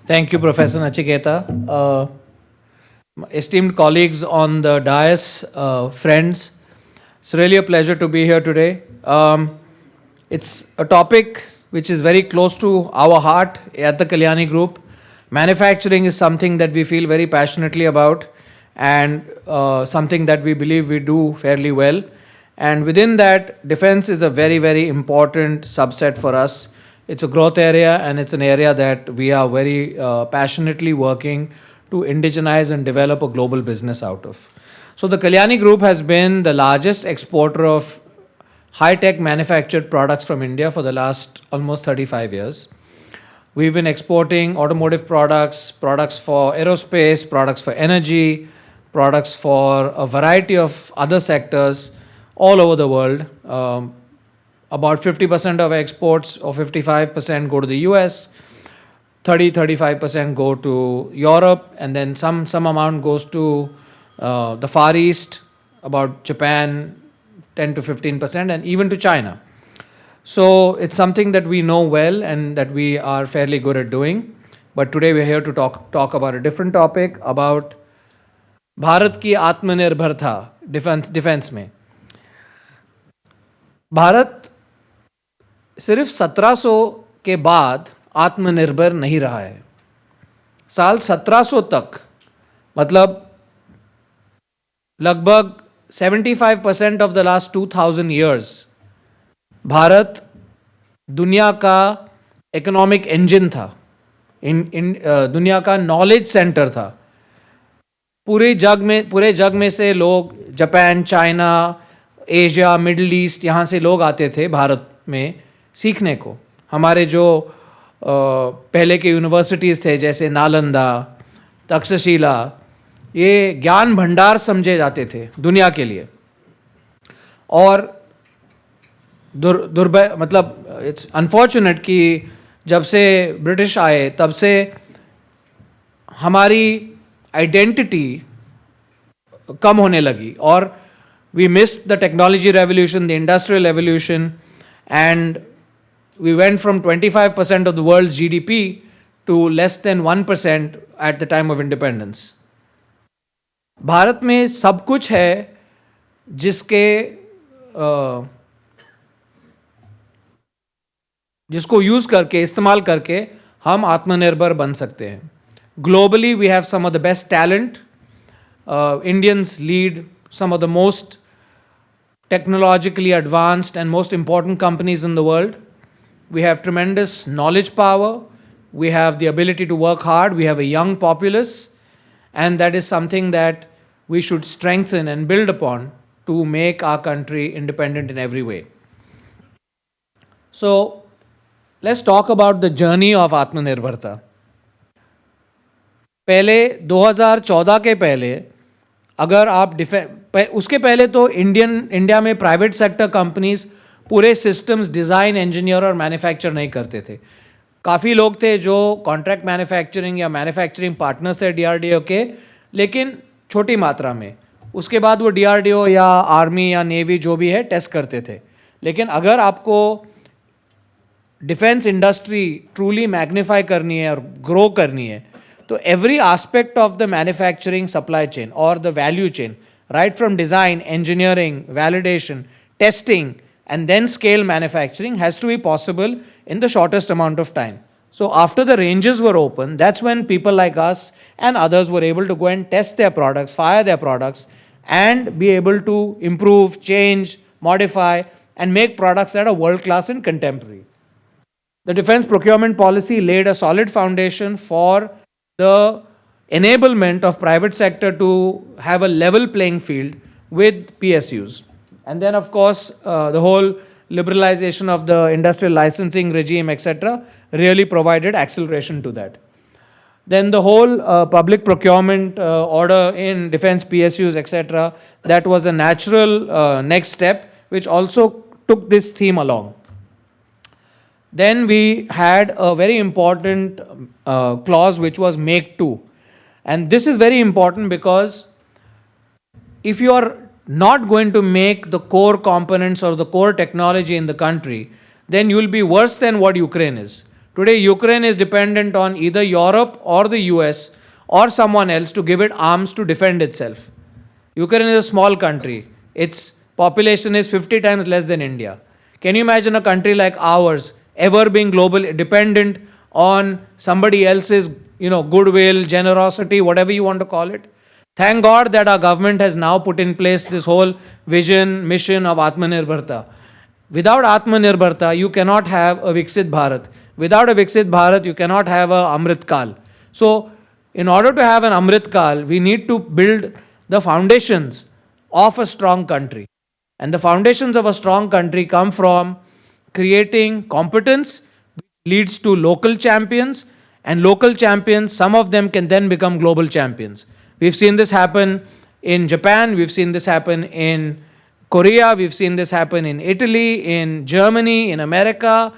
Thank you, Professor Nachiketa. Esteemed colleagues on the dais, friends, it's really a pleasure to be here today. It's a topic which is very close to our heart at the Kalyani Group. Manufacturing is something that we feel very passionately about and something that we believe we do fairly well. And within that, defense is a very, very important subset for us. It's a growth area and it's an area that we are very passionately working to indigenize and develop a global business out of. So the Kalyani Group has been the largest exporter of high-tech manufactured products from India for the last almost 35 years. We've been exporting automotive products, products for aerospace, products for energy, products for a variety of other sectors all over the world. About 50% of exports or 55% go to the US, 35% go to Europe, and then some amount goes to the Far East, about Japan, 10 to 15%, and even to China. So it's something that we know well and that we are fairly good at doing. But today we're here to talk about a different topic, about Bharat ki Atmanirbharta, defense में. भारत सिर्फ 1700 के बाद आत्मनिर्भर नहीं रहा है. साल 1700 तक, मतलब लगभग 75% of the last 2000 years, Bharat दुनिया का इकोनॉमिक इंजन था, दुनिया का नॉलेज सेंटर था. पूरे जग में से लोग, Japan, China, Asia, middle east, यहाँ से लोग आते थे भारत में सीखने को. हमारे जो पहले के यूनिवर्सिटीज़ थे जैसे नालंदा, तक्षशिला, ये ज्ञान भंडार समझे जाते थे दुनिया के लिए. और मतलब इट्स अनफॉर्चुनेट कि जब से ब्रिटिश आए तब से हमारी आइडेंटिटी कम होने लगी और we missed the technology revolution, the industrial revolution, and we went from 25% of the world's GDP to less than 1% at the time of independence. Bharat में सब कुछ है जिसको यूज करके, इस्तेमाल करके हम आत्मनिर्भर बन सकते हैं. Globally, we have some of the best talent. Indians lead some of the most technologically advanced and most important companies in the world. We have tremendous knowledge power. We have the ability to work hard. We have a young populace. And that is something that we should strengthen and build upon to make our country independent in every way. So, let's talk about the journey of Atmanirbharta. पहले 2014 के पहले अगर आप उसके पहले तो India में private sector companies पूरे सिस्टम्स डिज़ाइन, इंजीनियर और मैन्युफैक्चर नहीं करते थे. काफ़ी लोग थे जो कॉन्ट्रैक्ट मैन्युफैक्चरिंग या मैन्युफैक्चरिंग पार्टनर्स थे डीआरडीओ के, लेकिन छोटी मात्रा में. उसके बाद वो डीआरडीओ या आर्मी या नेवी जो भी है टेस्ट करते थे. लेकिन अगर आपको डिफेंस इंडस्ट्री ट्रूली मैग्नीफाई करनी है और ग्रो करनी है, तो every aspect of the manufacturing supply chain or the value chain, right from design, engineering, validation, testing, and then scale manufacturing has to be possible in the shortest amount of time. So after the ranges were open, that's when people like us and others were able to go and test their products, fire their products, and be able to improve, change, modify, and make products that are world-class and contemporary. The defense procurement policy laid a solid foundation for the enablement of private sector to have a level playing field with PSUs. And then, of course, the whole liberalization of the industrial licensing regime, etc., really provided acceleration to that. Then the whole public procurement order in defense PSUs, etc., that was a natural next step, which also took this theme along. Then we had a very important clause which was Make To. And this is very important because if you are not going to make the core components or the core technology in the country, then you will be worse than what Ukraine is. Today, Ukraine is dependent on either Europe or the US or someone else to give it arms to defend itself. Ukraine is a small country. Its population is 50 times less than India. Can you imagine a country like ours ever being global dependent on somebody else's, goodwill, generosity, whatever you want to call it? Thank God that our government has now put in place this whole vision, mission of Atmanirbharta. Without Atmanirbharta, you cannot have a Viksit Bharat. Without a Viksit Bharat, you cannot have a Amrit Kal. So, in order to have an Amrit Kal, we need to build the foundations of a strong country. And the foundations of a strong country come from creating competence, which leads to local champions, and local champions, some of them can then become global champions. We've seen this happen in Japan, we've seen this happen in Korea, we've seen this happen in Italy, in Germany, in America.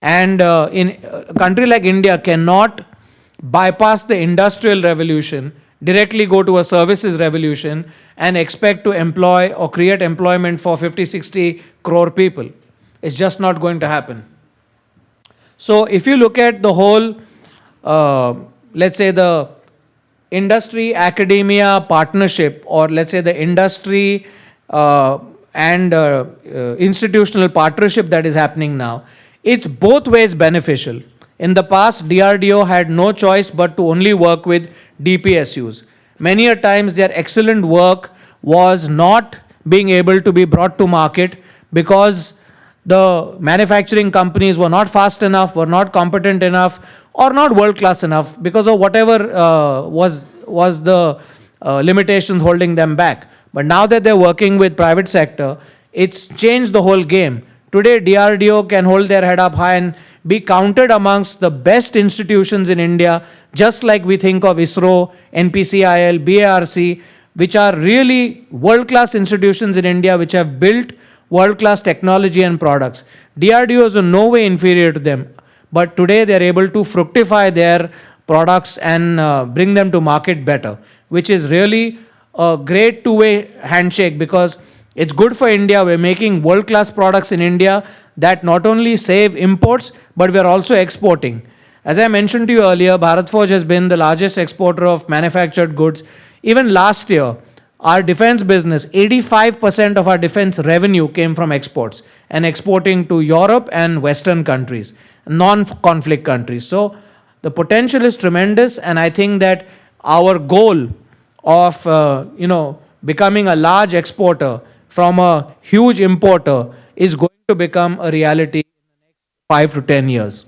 And in a country like India cannot bypass the industrial revolution, directly go to a services revolution and expect to employ or create employment for 50, 60 crore people. It's just not going to happen. So if you look at the whole, let's say the industry academia partnership, or let's say the industry and institutional partnership that is happening now, it's both ways beneficial. In the past, DRDO had no choice but to only work with DPSUs. Many a times their excellent work was not being able to be brought to market because the manufacturing companies were not fast enough, were not competent enough, or not world class enough because of whatever was the limitations holding them back. But now that they're working with private sector, it's changed the whole game. Today, DRDO can hold their head up high and be counted amongst the best institutions in India, just like we think of ISRO, NPCIL, BARC, which are really world-class institutions in India which have built world-class technology and products. DRDO is in no way inferior to them, but today they are able to fructify their products and bring them to market better, which is really a great two-way handshake because it's good for India. We're making world-class products in India that not only save imports, but we're also exporting. As I mentioned to you earlier, Bharat Forge has been the largest exporter of manufactured goods. Even last year, our defense business, 85% of our defense revenue came from exports and exporting to Europe and Western countries, non-conflict countries. So the potential is tremendous, and I think that our goal of becoming a large exporter from a huge importer is going to become a reality in the next 5 to 10 years.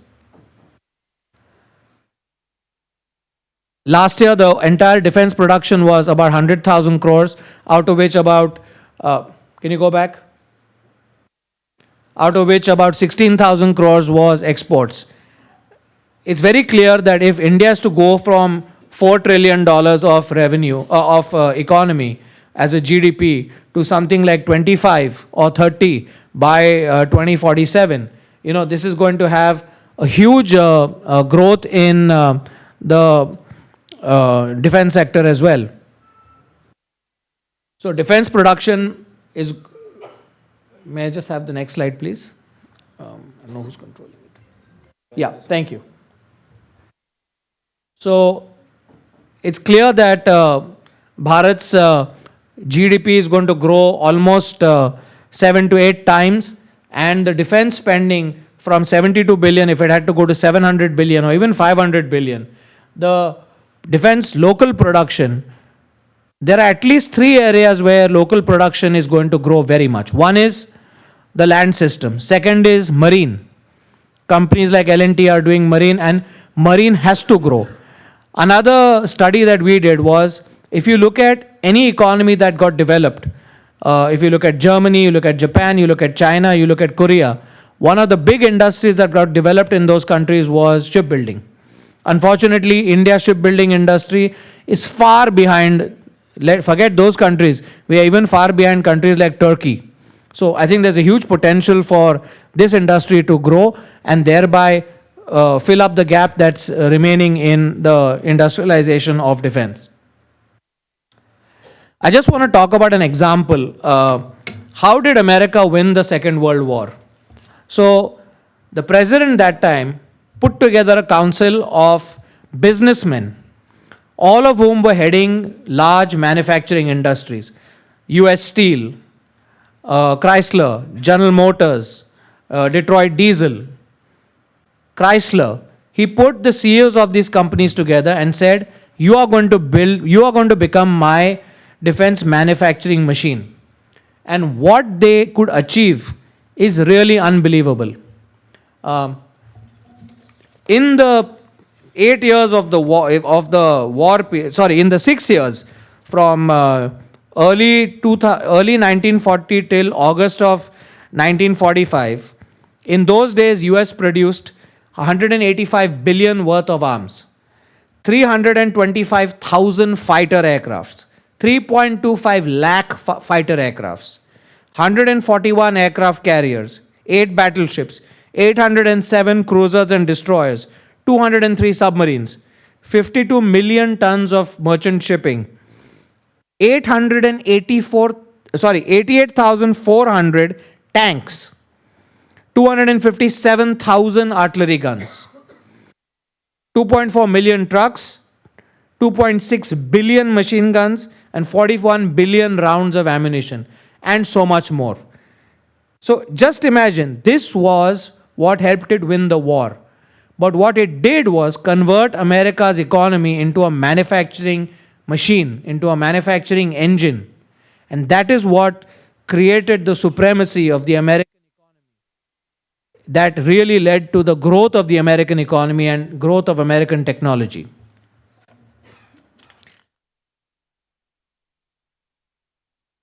Last year, the entire defense production was about 100,000 crores, out of which about, can you go back? Out of which about 16,000 crores was exports. It's very clear that if India is to go from $4 trillion of revenue, of economy as a GDP to something like 25 or 30 by 2047, this is going to have a huge growth in the defense sector as well. So defense production is, may I just have the next slide, please? I don't know who's controlling it. Yeah, thank you. So it's clear that Bharat's GDP is going to grow almost 7 to 8 times, and the defense spending from 72 billion, if it had to go to 700 billion or even 500 billion, the defense local production, there are at least 3 areas where local production is going to grow very much. One is the land system. Second is marine. Companies like L&T are doing marine, and marine has to grow. Another study that we did was, if you look at any economy that got developed, if you look at Germany, you look at Japan, you look at China, you look at Korea, one of the big industries that got developed in those countries was shipbuilding. Unfortunately, India's shipbuilding industry is far behind. Forget those countries. We are even far behind countries like Turkey. So I think there's a huge potential for this industry to grow and thereby fill up the gap that's remaining in the industrialization of defense. I just want to talk about an example. How did America win the Second World War? So the president that time put together a council of businessmen, all of whom were heading large manufacturing industries: US Steel, Chrysler, General Motors, Detroit Diesel, Chrysler. He put the CEOs of these companies together and said, you are going to become my defense manufacturing machine. And what they could achieve is really unbelievable. Um, in the 8 years of the war period, sorry, in the 6 years from early 1940 till August of 1945, in those days, US produced 185 billion worth of arms, 325,000 fighter aircrafts, 3.25 lakh fighter aircrafts, 141 aircraft carriers, 8 battleships, 807 cruisers and destroyers, 203 submarines, 52 million tons of merchant shipping, 88,400 tanks, 257,000 artillery guns, 2.4 million trucks, 2.6 billion machine guns, and 41 billion rounds of ammunition, and so much more. So just imagine, this was what helped it win the war. But what it did was convert America's economy into a manufacturing machine, into a manufacturing engine. And that is what created the supremacy of the American economy, that really led to the growth of the American economy and growth of American technology.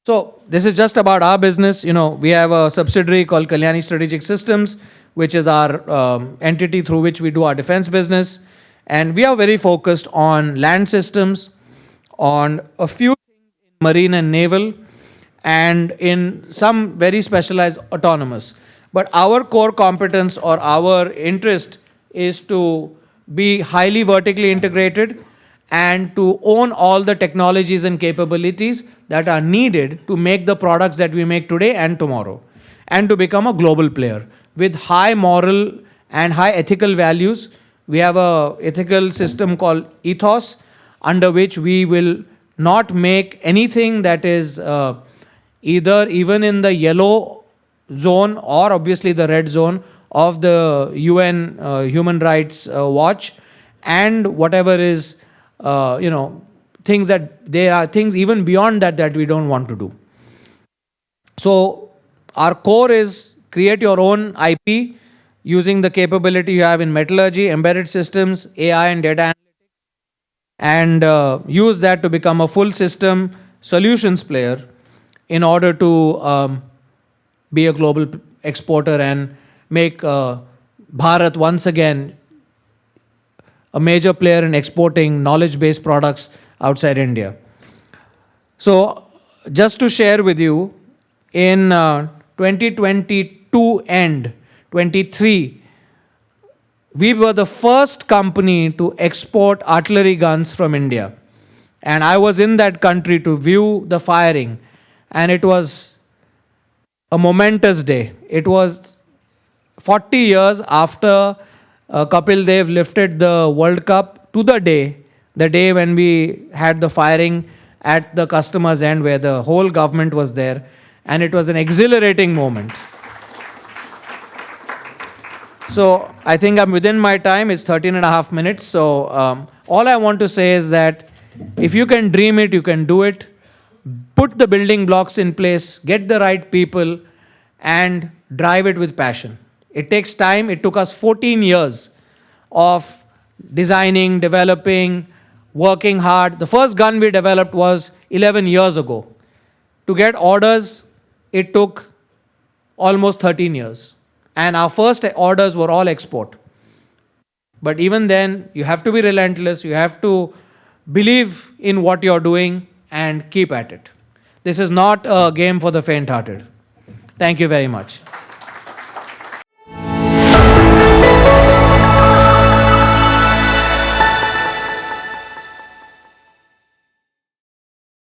So this is just about our business. We have a subsidiary called Kalyani Strategic Systems, which is our entity through which we do our defense business. And we are very focused on land systems, on a few things in marine and naval, and in some very specialized autonomous. But our core competence or our interest is to be highly vertically integrated and to own all the technologies and capabilities that are needed to make the products that we make today and tomorrow, and to become a global player with high moral and high ethical values. We have a ethical system called ethos, under which we will not make anything that is either even in the yellow zone or obviously the red zone of the UN Human Rights Watch, and whatever is things that there are things even beyond that we don't want to do. So our core is create your own IP using the capability you have in metallurgy, embedded systems, AI and data analytics, and use that to become a full system solutions player in order to be a global exporter and make Bharat once again a major player in exporting knowledge-based products outside India. So just to share with you, in 2022 end, 23, we were the first company to export artillery guns from India. And I was in that country to view the firing. And it was a momentous day. It was 40 years after Kapil Dev lifted the World Cup to the day when we had the firing at the customer's end where the whole government was there. And it was an exhilarating moment. So I think I'm within my time. It's 13 and a half minutes. So all I want to say is that if you can dream it, you can do it. Put the building blocks in place, get the right people, and drive it with passion. It takes time. It took us 14 years of designing, developing, working hard. The first gun we developed was 11 years ago. To get orders, it took almost 13 years. And our first orders were all export. But even then, you have to be relentless. You have to believe in what you're doing and keep at it. This is not a game for the faint-hearted. Thank you very much.